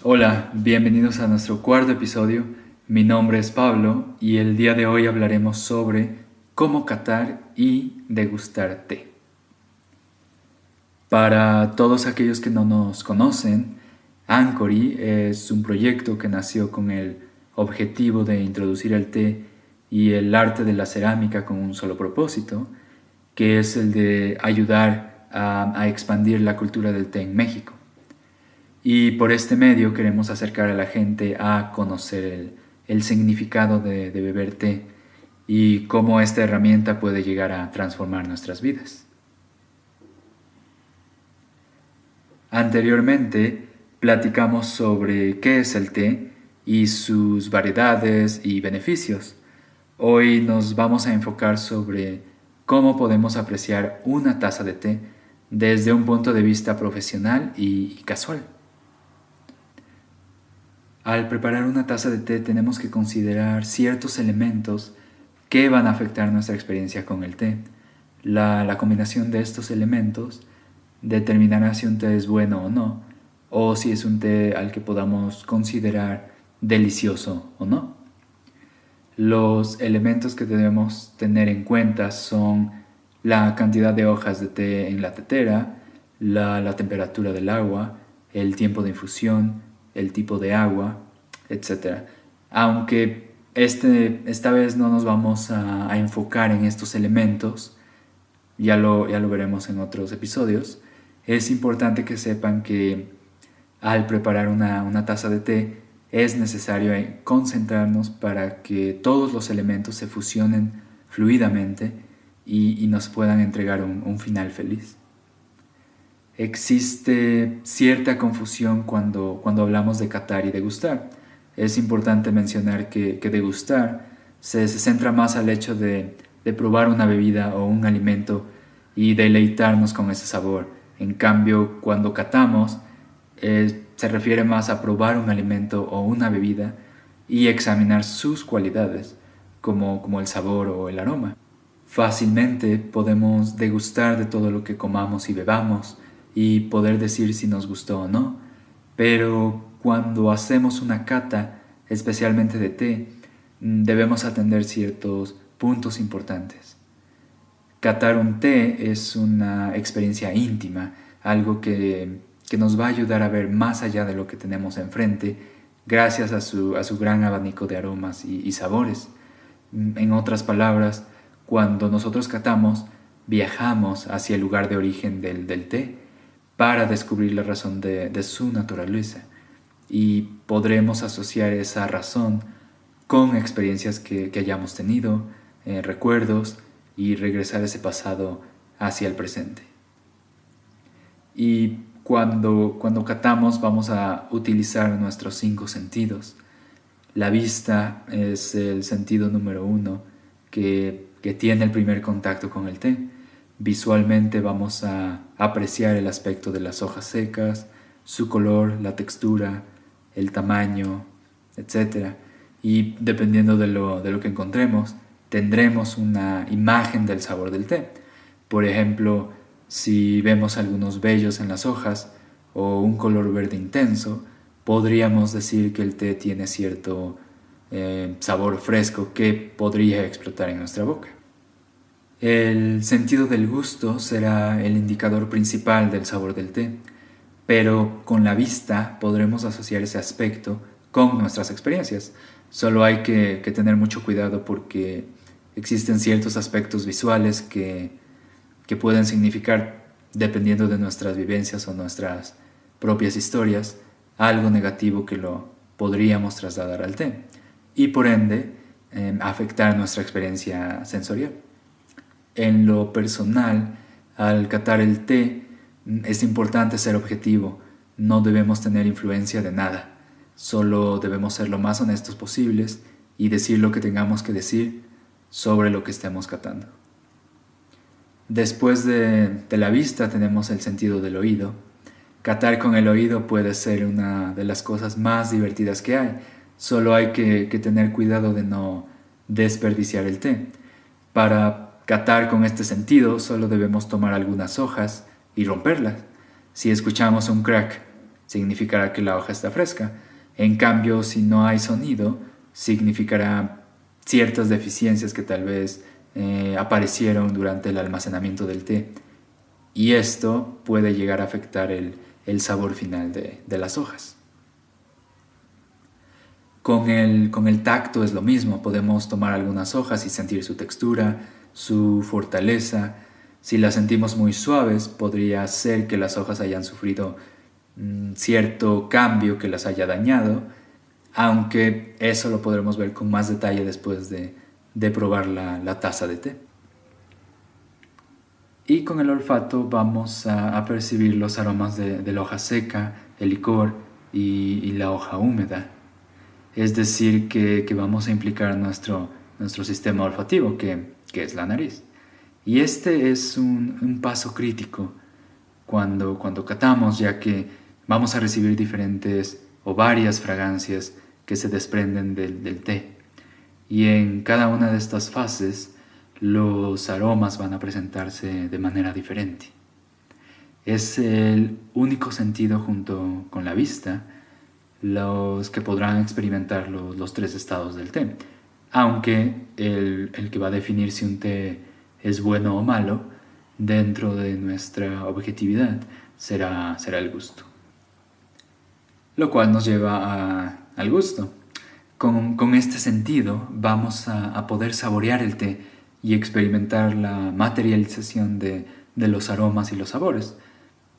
Hola, bienvenidos a nuestro cuarto episodio. Mi nombre es Pablo y el día de hoy hablaremos sobre cómo catar y degustar té. Para todos aquellos que no nos conocen, Anchory es un proyecto que nació con el objetivo de introducir el té y el arte de la cerámica con un solo propósito, que es el de ayudar a expandir la cultura del té en México. Y por este medio queremos acercar a la gente a conocer el significado de beber té y cómo esta herramienta puede llegar a transformar nuestras vidas. Anteriormente platicamos sobre qué es el té y sus variedades y beneficios. Hoy nos vamos a enfocar sobre cómo podemos apreciar una taza de té desde un punto de vista profesional y casual. Al preparar una taza de té tenemos que considerar ciertos elementos que van a afectar nuestra experiencia con el té. La combinación de estos elementos determinará si un té es bueno o no, o si es un té al que podamos considerar delicioso o no. Los elementos que debemos tener en cuenta son la cantidad de hojas de té en la tetera, la temperatura del agua, el tiempo de infusión, el tipo de agua, etc. Aunque esta vez no nos vamos a enfocar en estos elementos, ya lo veremos en otros episodios, es importante que sepan que al preparar una taza de té es necesario concentrarnos para que todos los elementos se fusionen fluidamente y nos puedan entregar un final feliz. Existe cierta confusión cuando hablamos de catar y degustar. Es importante mencionar que degustar se centra más al hecho de probar una bebida o un alimento y deleitarnos con ese sabor. En cambio, cuando catamos, se refiere más a probar un alimento o una bebida y examinar sus cualidades, como el sabor o el aroma. Fácilmente podemos degustar de todo lo que comamos y bebamos, y poder decir si nos gustó o no, pero cuando hacemos una cata, especialmente de té, debemos atender ciertos puntos importantes. Catar un té es una experiencia íntima, algo que nos va a ayudar a ver más allá de lo que tenemos enfrente, gracias a su gran abanico de aromas y sabores. En otras palabras, cuando nosotros catamos, viajamos hacia el lugar de origen del té, para descubrir la razón de su naturaleza y podremos asociar esa razón con experiencias que hayamos tenido, recuerdos y regresar ese pasado hacia el presente. Y cuando catamos vamos a utilizar nuestros 5 sentidos. La vista es el sentido número 1 que tiene el primer contacto con el té. Visualmente vamos a apreciar el aspecto de las hojas secas, su color, la textura, el tamaño, etc. Y dependiendo de lo que encontremos, tendremos una imagen del sabor del té. Por ejemplo, si vemos algunos vellos en las hojas o un color verde intenso, podríamos decir que el té tiene cierto sabor fresco que podría explotar en nuestra boca. El sentido del gusto será el indicador principal del sabor del té, pero con la vista podremos asociar ese aspecto con nuestras experiencias. Solo hay que tener mucho cuidado porque existen ciertos aspectos visuales que pueden significar, dependiendo de nuestras vivencias o nuestras propias historias, algo negativo que lo podríamos trasladar al té y por ende afectar nuestra experiencia sensorial. En lo personal, al catar el té, es importante ser objetivo. No debemos tener influencia de nada. Solo debemos ser lo más honestos posibles y decir lo que tengamos que decir sobre lo que estemos catando. Después de la vista tenemos el sentido del oído. Catar con el oído puede ser una de las cosas más divertidas que hay. Solo hay que tener cuidado de no desperdiciar el té. Para catar con este sentido, solo debemos tomar algunas hojas y romperlas. Si escuchamos un crack, significará que la hoja está fresca. En cambio, si no hay sonido, significará ciertas deficiencias que tal vez aparecieron durante el almacenamiento del té. Y esto puede llegar a afectar el sabor final de las hojas. Con el tacto es lo mismo. Podemos tomar algunas hojas y sentir su textura, su fortaleza. Si las sentimos muy suaves, podría ser que las hojas hayan sufrido cierto cambio que las haya dañado, aunque eso lo podremos ver con más detalle después de probar la taza de té. Y con el olfato vamos a percibir los aromas de la hoja seca, el licor y la hoja húmeda. Es decir, que vamos a implicar nuestro sistema olfativo, que es la nariz. Y este es un paso crítico cuando catamos, ya que vamos a recibir diferentes o varias fragancias que se desprenden del té. Y en cada una de estas fases, los aromas van a presentarse de manera diferente. Es el único sentido junto con la vista los que podrán experimentar los tres estados del té, aunque el que va a definir si un té es bueno o malo dentro de nuestra objetividad será el gusto. Lo cual nos lleva al gusto. Con este sentido vamos a poder saborear el té y experimentar la materialización de los aromas y los sabores.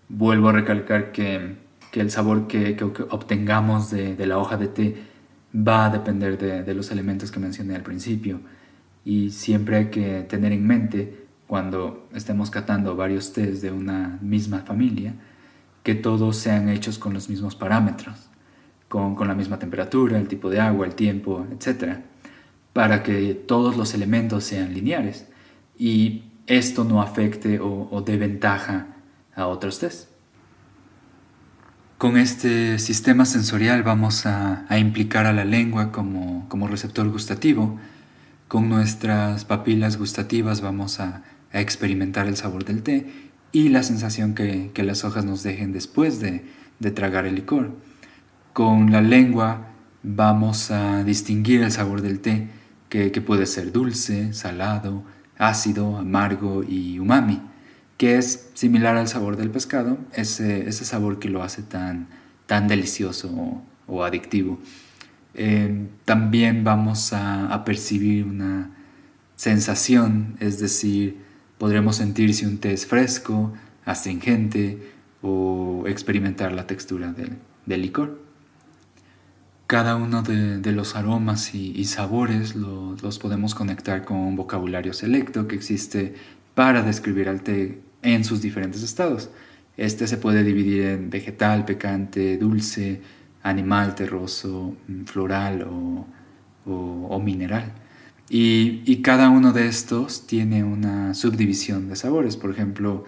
Vuelvo a recalcar que el sabor que obtengamos de la hoja de té va a depender de los elementos que mencioné al principio, y siempre hay que tener en mente, cuando estemos catando varios tés de una misma familia, que todos sean hechos con los mismos parámetros, con la misma temperatura, el tipo de agua, el tiempo, etc., para que todos los elementos sean lineares y esto no afecte o dé ventaja a otros tés. Con este sistema sensorial vamos a implicar a la lengua como receptor gustativo. Con nuestras papilas gustativas vamos a experimentar el sabor del té y la sensación que las hojas nos dejen después de tragar el licor. Con la lengua vamos a distinguir el sabor del té, que puede ser dulce, salado, ácido, amargo y umami, que es similar al sabor del pescado, ese sabor que lo hace tan delicioso o adictivo. También vamos a percibir una sensación, es decir, podremos sentir si un té es fresco, astringente o experimentar la textura del licor. Cada uno de los aromas y sabores los podemos conectar con un vocabulario selecto que existe para describir al té en sus diferentes estados. Este se puede dividir en vegetal, picante, dulce, animal, terroso, floral o mineral. Y cada uno de estos tiene una subdivisión de sabores. Por ejemplo,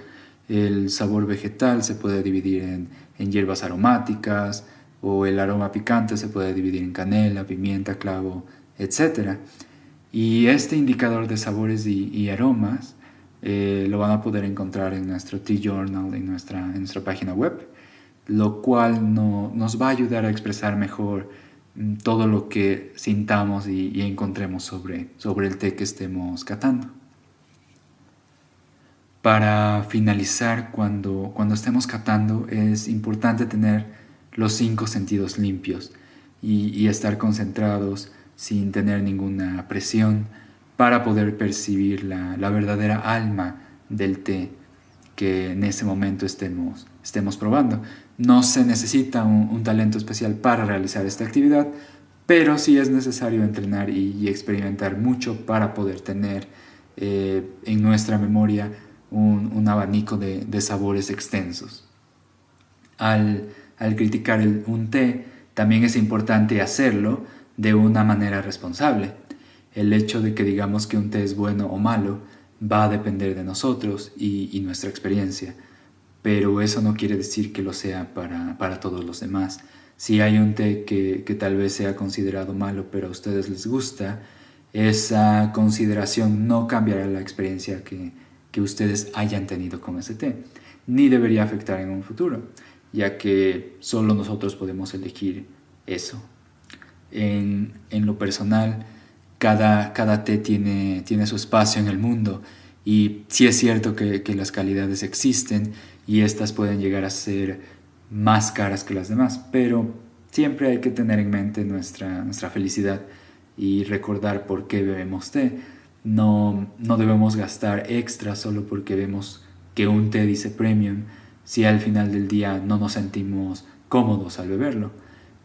el sabor vegetal se puede dividir en hierbas aromáticas, o el aroma picante se puede dividir en canela, pimienta, clavo, etc. Y este indicador de sabores y aromas lo van a poder encontrar en nuestro Tea Journal, en nuestra página web, lo cual nos va a ayudar a expresar mejor todo lo que sintamos y encontremos sobre el té que estemos catando. Para finalizar, cuando estemos catando, es importante tener los 5 sentidos limpios y estar concentrados sin tener ninguna presión para poder percibir la verdadera alma del té que en ese momento estemos probando. No se necesita un talento especial para realizar esta actividad, pero sí es necesario entrenar y experimentar mucho para poder tener en nuestra memoria un abanico de sabores extensos. Al criticar un té, también es importante hacerlo de una manera responsable. El hecho de que digamos que un té es bueno o malo va a depender de nosotros y nuestra experiencia, pero eso no quiere decir que lo sea para todos los demás. Si hay un té que tal vez sea considerado malo, pero a ustedes les gusta, esa consideración no cambiará la experiencia que ustedes hayan tenido con ese té, ni debería afectar en un futuro. ya que solo nosotros podemos elegir eso. En lo personal, cada té tiene su espacio en el mundo, y sí es cierto que las calidades existen y estas pueden llegar a ser más caras que las demás, pero siempre hay que tener en mente nuestra felicidad y recordar por qué bebemos té. No debemos gastar extra solo porque vemos que un té dice premium, si al final del día no nos sentimos cómodos al beberlo.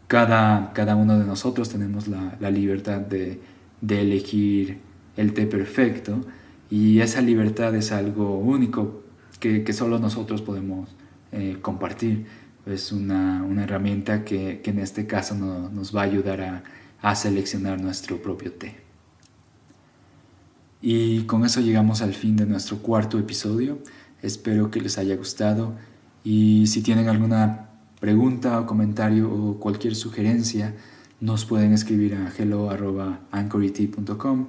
Cada uno de nosotros tenemos la libertad de elegir el té perfecto, y esa libertad es algo único que solo nosotros podemos compartir. Es una herramienta que en este caso nos va a ayudar a seleccionar nuestro propio té. Y con eso llegamos al fin de nuestro cuarto episodio. Espero que les haya gustado, y si tienen alguna pregunta o comentario o cualquier sugerencia, nos pueden escribir a hello@anchority.com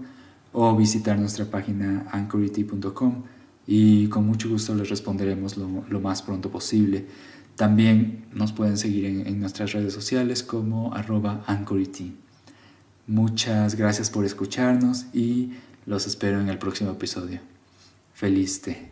o visitar nuestra página anchority.com, y con mucho gusto les responderemos lo más pronto posible. También nos pueden seguir en nuestras redes sociales como @anchority. Muchas gracias por escucharnos y los espero en el próximo episodio. Feliz té.